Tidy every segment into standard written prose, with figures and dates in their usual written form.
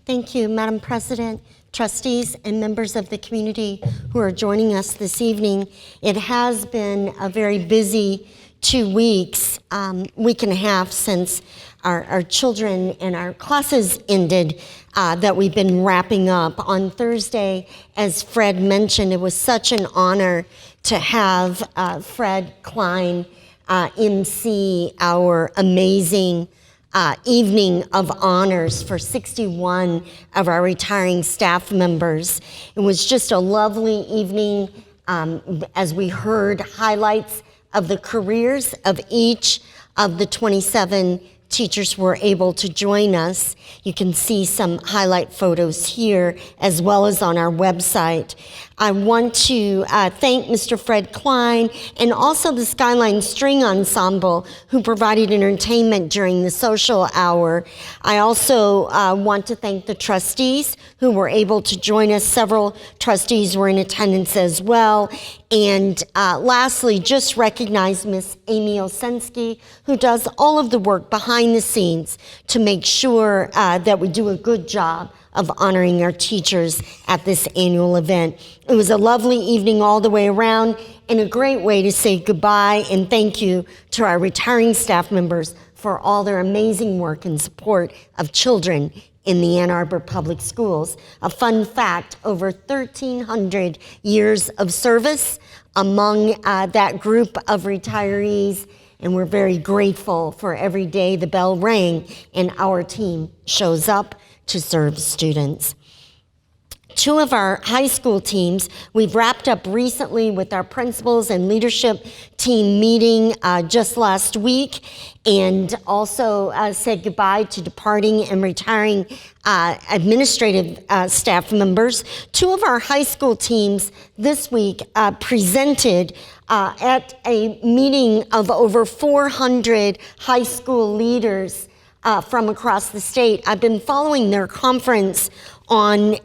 Thank you, Madam President, trustees, and members of the community who are joining us this evening. It has been a very busy 2 weeks, week and a half since our children and our classes ended that we've been wrapping up. On Thursday, as Fred mentioned, it was such an honor to have Fred Klein MC our amazing evening of honors for 61 of our retiring staff members. It was just a lovely evening as we heard highlights of the careers of each of the 27 teachers who were able to join us. You can see some highlight photos here as well as on our website. I want to thank Mr. Fred Klein and also the Skyline String Ensemble who provided entertainment during the social hour. I also want to thank the trustees who were able to join us. Several trustees were in attendance as well. And lastly, just recognize Miss Amy Osensky, who does all of the work behind the scenes to make sure that we do a good job of honoring our teachers at this annual event. It was a lovely evening all the way around and a great way to say goodbye and thank you to our retiring staff members for all their amazing work and support of children in the Ann Arbor Public Schools. A fun fact, over 1,300 years of service among that group of retirees, and we're very grateful for every day the bell rang and our team shows up to serve students. 2 of our high school teams, we've wrapped up recently with our principals and leadership team meeting just last week, and also said goodbye to departing and retiring administrative staff members. 2 of our high school teams this week presented at a meeting of over 400 high school leaders from across the state. I've been following their conference on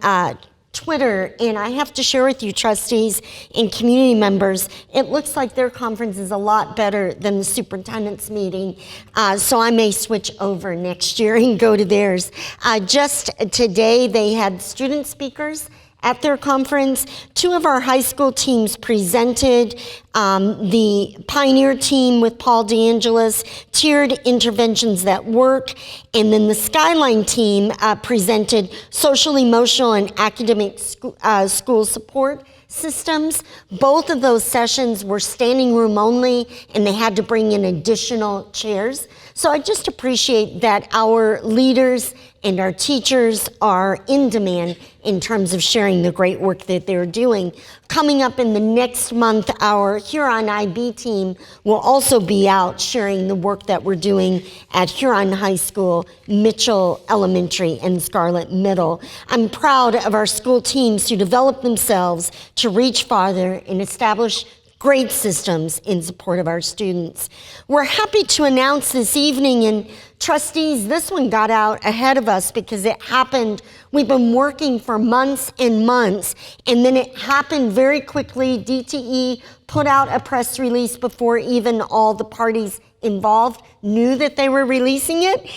Twitter, and I have to share with you, trustees and community members, it looks like their conference is a lot better than the superintendent's meeting, so I may switch over next year and go to theirs. Just today, they had student speakers at their conference. 2 of our high school teams presented. The Pioneer team with Paul DeAngelis, Tiered Interventions That Work, and then the Skyline team presented Social, Emotional, and Academic School Support Systems. Both of those sessions were standing room only, and they had to bring in additional chairs. So I just appreciate that our leaders and our teachers are in demand in terms of sharing the great work that they're doing. Coming up in the next month, our Huron IB team will also be out sharing the work that we're doing at Huron High School, Mitchell Elementary, and Scarlett Middle. I'm proud of our school teams who develop themselves to reach farther and establish great systems in support of our students. We're happy to announce this evening, and trustees, this one got out ahead of us because it happened. We've been working for months and months, and then it happened very quickly. DTE put out a press release before even all the parties involved knew that they were releasing it.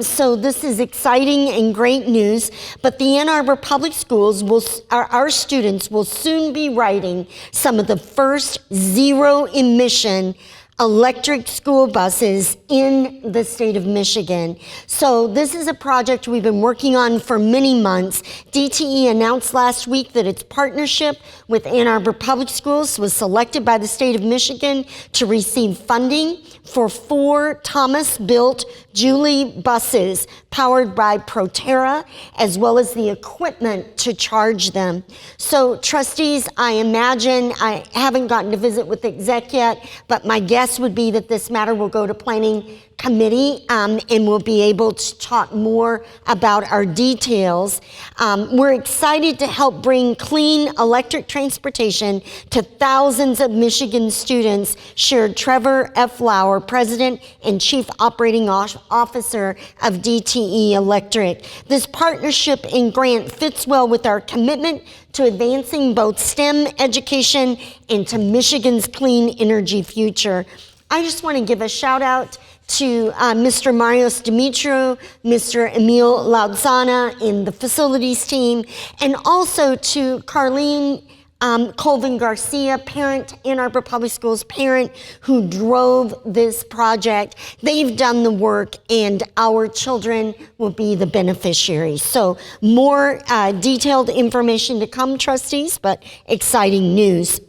So this is exciting and great news. But the Ann Arbor Public Schools, our students will soon be riding some of the first zero-emission electric school buses in the state of Michigan. So this is a project we've been working on for many months. DTE announced last week that its partnership with Ann Arbor Public Schools was selected by the state of Michigan to receive funding for 4 Thomas-built Julie buses powered by Proterra, as well as the equipment to charge them. So trustees, I imagine, I haven't gotten to visit with the exec yet, but my guess would be that this matter will go to planning committee and we'll be able to talk more about our details. We're excited to help bring clean electric transportation to thousands of Michigan students, shared Trevor F. Lauer, President and Chief Operating Officer of DTE Electric. This partnership and grant fits well with our commitment to advancing both STEM education and to Michigan's clean energy future. I just want to give a shout out to Mr. Marios Dimitru, Mr. Emil Laudzana in the facilities team, and also to Carlene Colvin Garcia, parent, Ann Arbor Public Schools parent, who drove this project. They've done the work, and our children will be the beneficiaries. So more detailed information to come, trustees, but exciting news.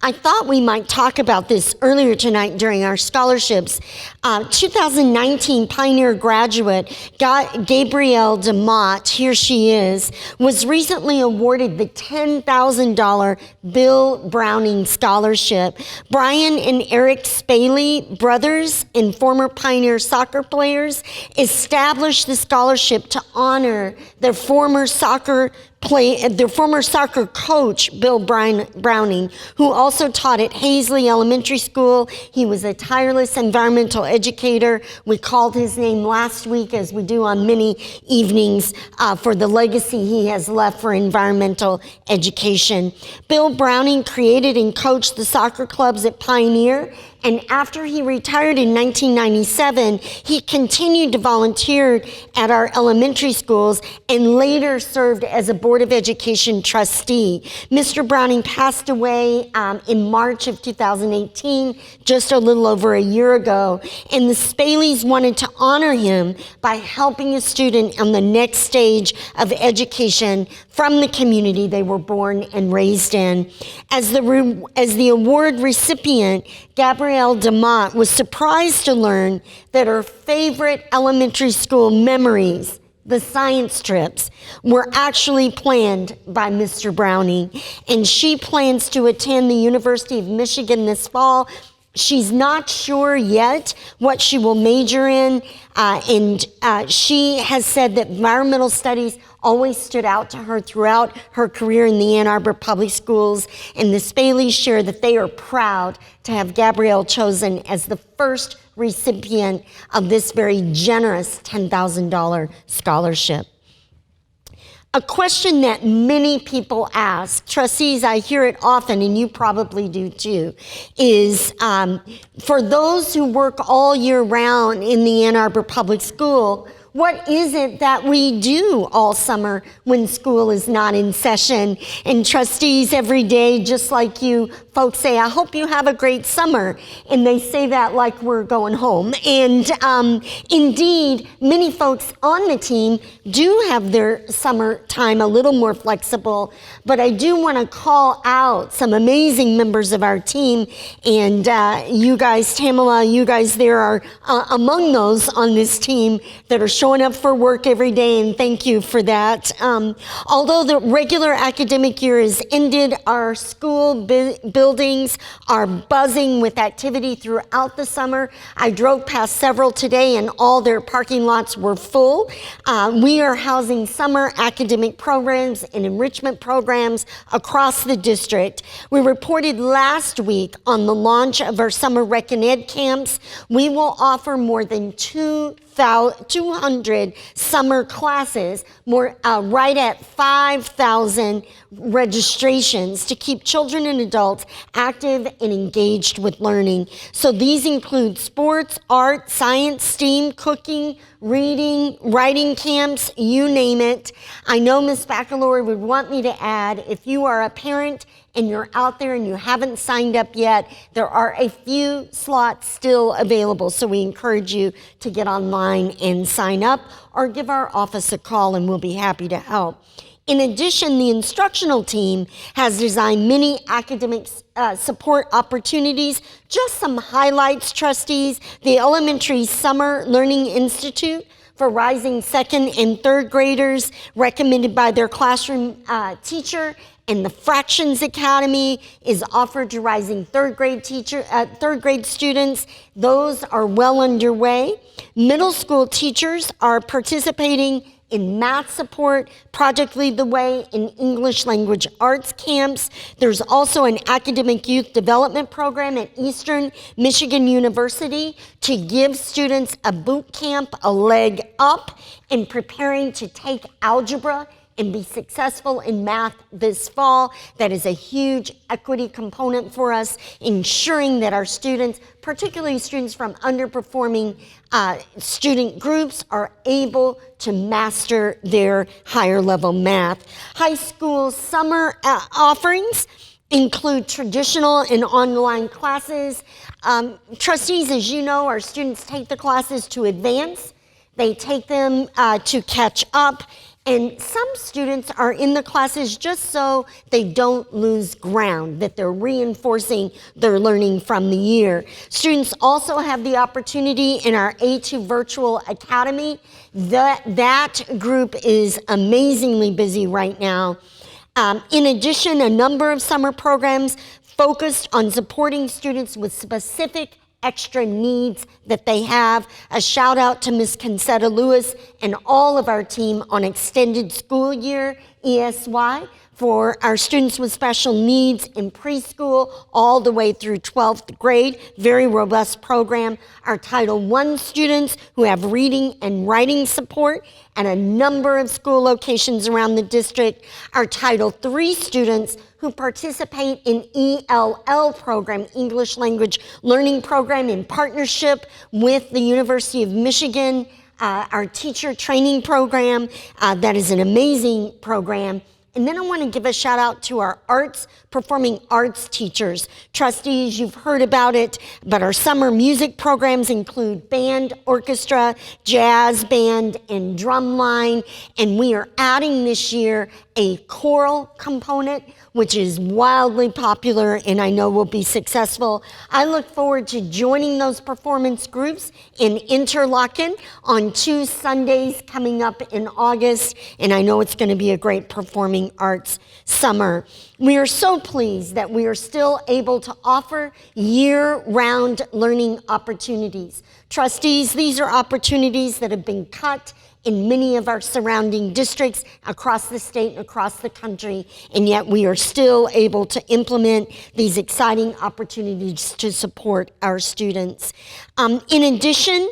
I thought we might talk about this earlier tonight during our scholarships. 2019 Pioneer graduate Gabrielle DeMott, here she is, was recently awarded the $10,000 Bill Browning Scholarship. Brian and Eric Spaley, brothers and former Pioneer soccer players, established the scholarship to honor their former soccer coach, Bill Browning, who also taught at Hazley Elementary School. He was a tireless environmental educator. We called his name last week, as we do on many evenings, for the legacy he has left for environmental education. Bill Browning created and coached the soccer clubs at Pioneer, and after he retired in 1997, he continued to volunteer at our elementary schools and later served as a Board of Education trustee. Mr. Browning passed away in March of 2018, just a little over a year ago, and the Spaleys wanted to honor him by helping a student on the next stage of education from the community they were born and raised in. As the award recipient, Gabrielle DeMott was surprised to learn that her favorite elementary school memories, the science trips, were actually planned by Mr. Browning, and she plans to attend the University of Michigan this fall. She's not sure yet what she will major in, and she has said that environmental studies always stood out to her throughout her career in the Ann Arbor Public Schools, and the Spaleys share that they are proud to have Gabrielle chosen as the first recipient of this very generous $10,000 scholarship. A question that many people ask, trustees, I hear it often, and you probably do too, is for those who work all year round in the Ann Arbor Public School, what is it that we do all summer when school is not in session? And trustees every day, just like you folks, say, I hope you have a great summer. And they say that like we're going home. And indeed, many folks on the team do have their summer time a little more flexible. But I do want to call out some amazing members of our team. And you guys, Tamala, you guys there are among those on this team that are showing up for work every day, and thank you for that. Although the regular academic year is ended, our school buildings are buzzing with activity throughout the summer. I drove past several today, and all their parking lots were full. We are housing summer academic programs and enrichment programs across the district. We reported last week on the launch of our summer Rec and Ed camps. We will offer more than 200 summer classes, right at 5,000 registrations to keep children and adults active and engaged with learning. So these include sports, art, science, STEAM, cooking, reading, writing camps, you name it. I know Ms. Baccalaureate would want me to add, if you are a parent and you're out there and you haven't signed up yet, there are a few slots still available. So we encourage you to get online and sign up, or give our office a call and we'll be happy to help. In addition, the instructional team has designed many academic support opportunities. Just some highlights, trustees: the Elementary Summer Learning Institute for rising second and third graders, recommended by their classroom teacher, and the Fractions Academy is offered to rising third grade students. Those are well underway. Middle school teachers are participating in math support, Project Lead the Way, and English language arts camps. There's also an academic youth development program at Eastern Michigan University to give students a boot camp, a leg up in preparing to take algebra and be successful in math this fall. That is a huge equity component for us, ensuring that our students, particularly students from underperforming student groups, are able to master their higher level math. High school summer offerings include traditional and online classes. Trustees, as you know, our students take the classes to advance. They take them to catch up. And some students are in the classes just so they don't lose ground, that they're reinforcing their learning from the year. Students also have the opportunity in our A2 Virtual Academy. That group is amazingly busy right now. In addition, a number of summer programs focused on supporting students with specific extra needs that they have. A shout out to Ms. Concetta Lewis and all of our team on Extended School Year, ESY, for our students with special needs in preschool all the way through 12th grade. Very robust program. Our Title I students who have reading and writing support at a number of school locations around the district. Our Title III students who participate in ELL program, English Language Learning Program, in partnership with the University of Michigan. Our teacher training program, that is an amazing program. And then I want to give a shout out to our performing arts teachers. Trustees, you've heard about it, but our summer music programs include band, orchestra, jazz band, and drumline. And we are adding this year a choral component, which is wildly popular and I know will be successful. I look forward to joining those performance groups in Interlochen on 2 Sundays coming up in August, and I know it's going to be a great performing arts summer. We are so pleased that we are still able to offer year-round learning opportunities. Trustees, these are opportunities that have been cut in many of our surrounding districts across the state and across the country, and yet we are still able to implement these exciting opportunities to support our students. In addition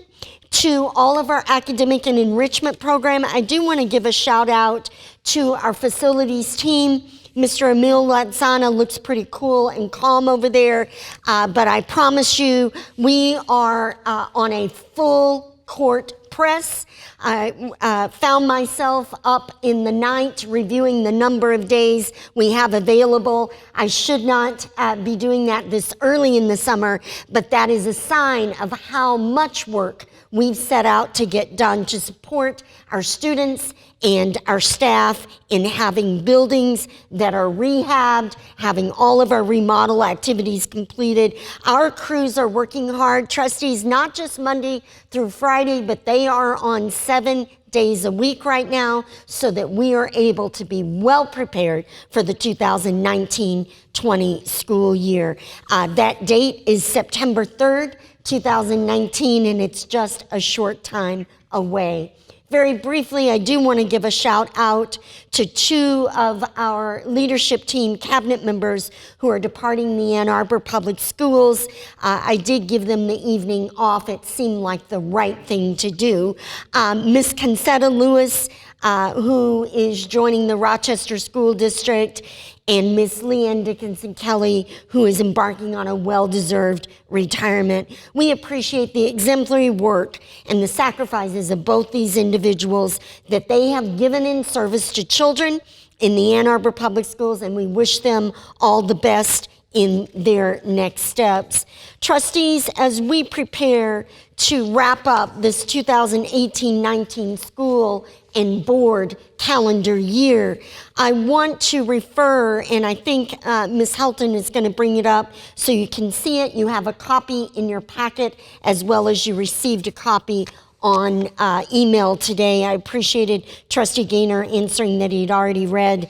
to all of our academic and enrichment program, I do want to give a shout out to our facilities team. Mr. Emil Latzana looks pretty cool and calm over there, but I promise you, we are on a full court press. I found myself up in the night reviewing the number of days we have available. I should not be doing that this early in the summer, but that is a sign of how much work we've set out to get done to support our students and our staff in having buildings that are rehabbed, having all of our remodel activities completed. Our crews are working hard, trustees, not just Monday through Friday, but they are on 7 days a week right now so that we are able to be well prepared for the 2019-20 school year. That date is September 3rd, 2019, and it's just a short time away. Very briefly, I do want to give a shout out to 2 of our leadership team cabinet members who are departing the Ann Arbor Public Schools. I did give them the evening off. It seemed like the right thing to do. Ms. Concetta Lewis, who is joining the Rochester School District, and Miss Leanne Dickinson Kelly, who is embarking on a well-deserved retirement. We appreciate the exemplary work and the sacrifices of both these individuals that they have given in service to children in the Ann Arbor Public Schools, and we wish them all the best in their next steps. Trustees, as we prepare to wrap up this 2018-19 school and board calendar year, I want to refer, and I think Ms. Helton is going to bring it up so you can see it. You have a copy in your packet as well as you received a copy on email today. I appreciated Trustee Gaynor answering that he'd already read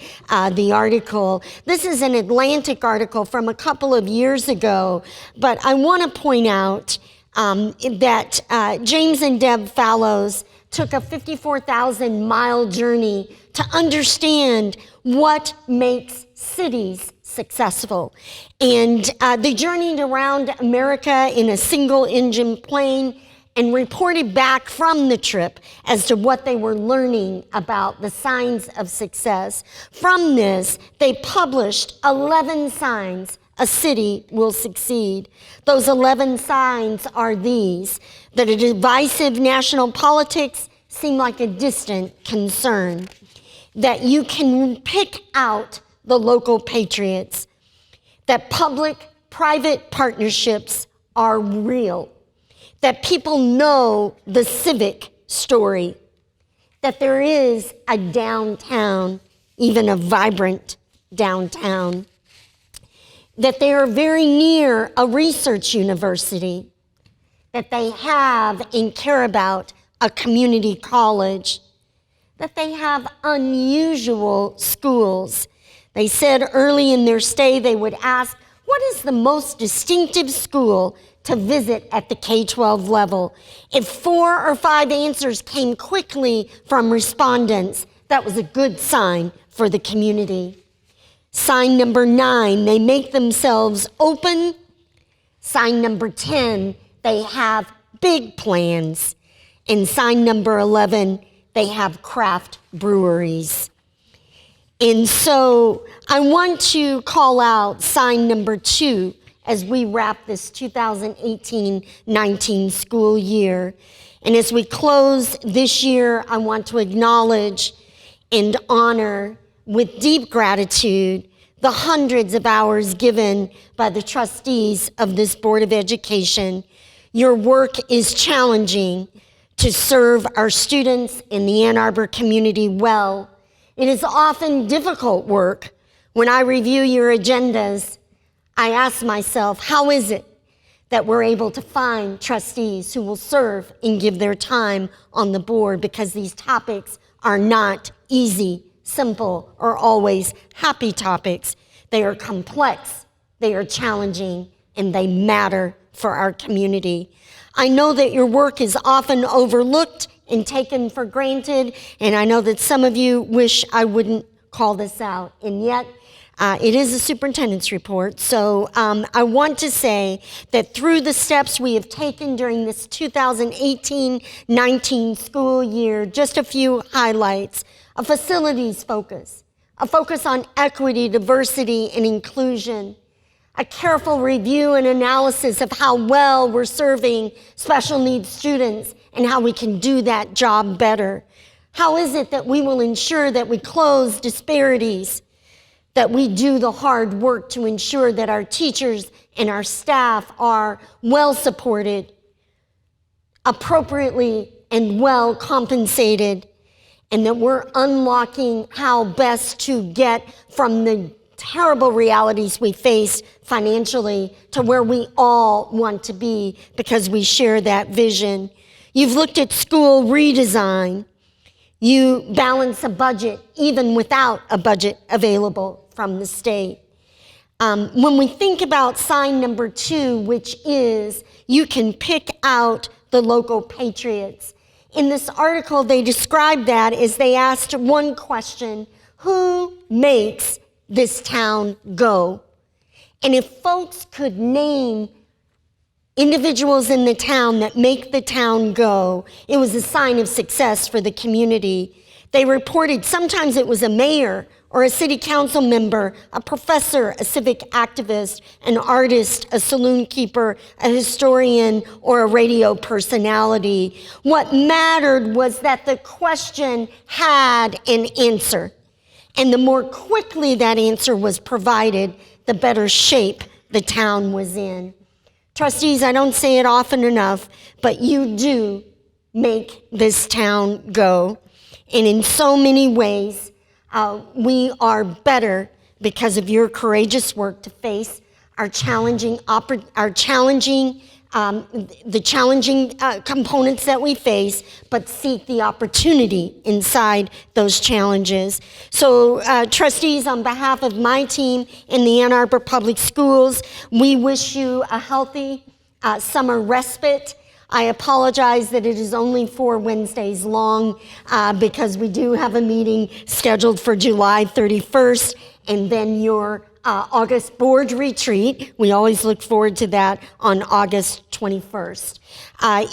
the article. This is an Atlantic article from a couple of years ago, but I want to point out that James and Deb Fallows took a 54,000-mile journey to understand what makes cities successful. And they journeyed around America in a single-engine plane, and reported back from the trip as to what they were learning about the signs of success. From this, they published 11 signs a city will succeed. Those 11 signs are these: that a divisive national politics seem like a distant concern, that you can pick out the local patriots, that public-private partnerships are real, that people know the civic story, that there is a downtown, even a vibrant downtown, that they are very near a research university, that they have and care about a community college, that they have unusual schools. They said early in their stay they would ask, what is the most distinctive school to visit at the K-12 level? If 4 or 5 answers came quickly from respondents, that was a good sign for the community. Sign number 9, they make themselves open. Sign number 10, they have big plans. And sign number 11, they have craft breweries. And so I want to call out sign number 2 as we wrap this 2018-19 school year. And as we close this year, I want to acknowledge and honor with deep gratitude the hundreds of hours given by the trustees of this Board of Education. Your work is challenging to serve our students in the Ann Arbor community well. It is often difficult work. When I review your agendas, I ask myself, how is it that we're able to find trustees who will serve and give their time on the board? Because these topics are not easy, simple, or always happy topics. They are complex, they are challenging, and they matter for our community. I know that your work is often overlooked and taken for granted, and I know that some of you wish I wouldn't call this out, and yet it is a superintendent's report. So I want to say that through the steps we have taken during this 2018-19 school year, just a few highlights: a facilities focus, a focus on equity, diversity, and inclusion, a careful review and analysis of how well we're serving special needs students and how we can do that job better. How is it that we will ensure that we close disparities, that we do the hard work to ensure that our teachers and our staff are well supported, appropriately and well compensated, and that we're unlocking how best to get from the terrible realities we face financially to where we all want to be because we share that vision. You've looked at school redesign. You balance a budget even without a budget available from the state. When we think about sign number 2, which is you can pick out the local patriots. In this article, they described that as they asked one question: who makes this town go? And if folks could name individuals in the town that make the town go, it was a sign of success for the community. They reported sometimes it was a mayor or a city council member, a professor, a civic activist, an artist, a saloon keeper, a historian, or a radio personality. What mattered was that the question had an answer. And the more quickly that answer was provided, the better shape the town was in. Trustees, I don't say it often enough, but you do make this town go. And in so many ways, we are better because of your courageous work to face the challenging components that we face, but seek the opportunity inside those challenges. So trustees, on behalf of my team in the Ann Arbor Public Schools, we wish you a healthy summer respite. I apologize that it is only 4 Wednesdays long because we do have a meeting scheduled for July 31st, and then your August board retreat. We always look forward to that on August 21st.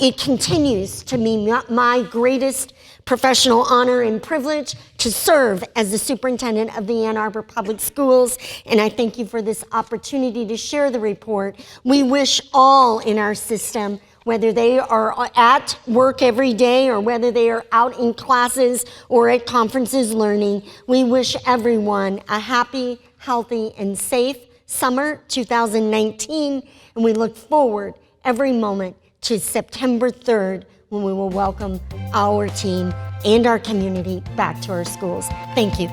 It continues to be my greatest professional honor and privilege to serve as the superintendent of the Ann Arbor Public Schools, and I thank you for this opportunity to share the report. We wish all in our system, whether they are at work every day or whether they are out in classes or at conferences learning, we wish everyone a happy, healthy, and safe summer 2019, and we look forward every moment to September 3rd, when we will welcome our team and our community back to our schools. Thank you.